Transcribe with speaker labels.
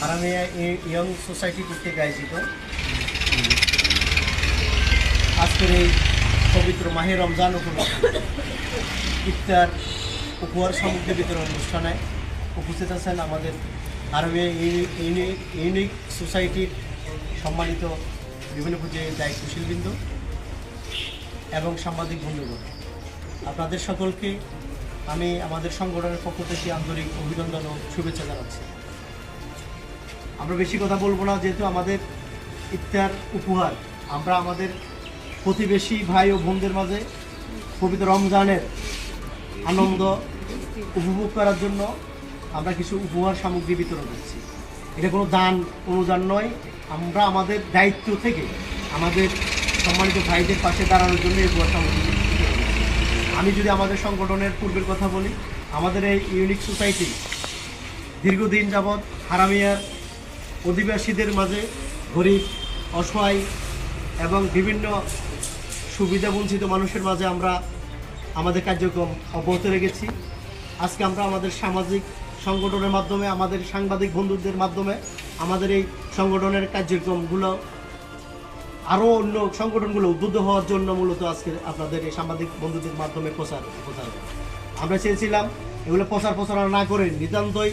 Speaker 1: Haramia young society কর্তৃক আয়োজিত আজকের এই পবিত্র মাহে রমজান উপলক্ষে ইফতার উপহার সামগ্রী বিতরণ অনুষ্ঠানে উপস্থিত আছেন আমাদের হারামিয়া ইউনিক সোসাইটির সম্মানিত বিভিন্ন পর্যায়ে দায়িত্বশীলবৃন্দ এবং সাংবাদিক বন্ধুগণ। আপনাদের সকলকে আমি আমাদের সংগঠনের পক্ষ থেকে আন্তরিক অভিনন্দন ও শুভেচ্ছা জানাচ্ছি। আমরা বেশি কথা বলবো না, যেহেতু আমাদের ইফতার উপহার আমরা আমাদের প্রতিবেশী ভাই ও বোনদের মাঝে পবিত্র রমজানের আনন্দ উপভোগ করার জন্য আমরা কিছু উপহার সামগ্রী বিতরণ করছি। এটা কোনো দান অনুদান নয়, আমরা আমাদের দায়িত্ব থেকে আমাদের সম্মানিত ভাইদের পাশে দাঁড়ানোর জন্য এই উপহার সামগ্রী বিতরণ করছি। আমি যদি আমাদের সংগঠনের পূর্বের কথা বলি, আমাদের এই ইউনিক সোসাইটি দীর্ঘদিন যাবৎ হারামিয়ার অধিবাসীদের মাঝে গরিব, অসহায় এবং বিভিন্ন সুবিধাবঞ্চিত মানুষের মাঝে আমরা আমাদের কার্যক্রম অব্যাহত রেখেছি। আজকে আমরা আমাদের সামাজিক সংগঠনের মাধ্যমে, আমাদের সাংবাদিক বন্ধুদের মাধ্যমে আমাদের এই সংগঠনের কার্যক্রমগুলো আরও অন্য সংগঠনগুলো উদ্বুদ্ধ হওয়ার জন্য মূলত আজকে আপনাদের এই সাংবাদিক বন্ধুদের মাধ্যমে প্রচার আমরা চেয়েছিলাম এগুলো প্রচারণা না করে নিতান্তই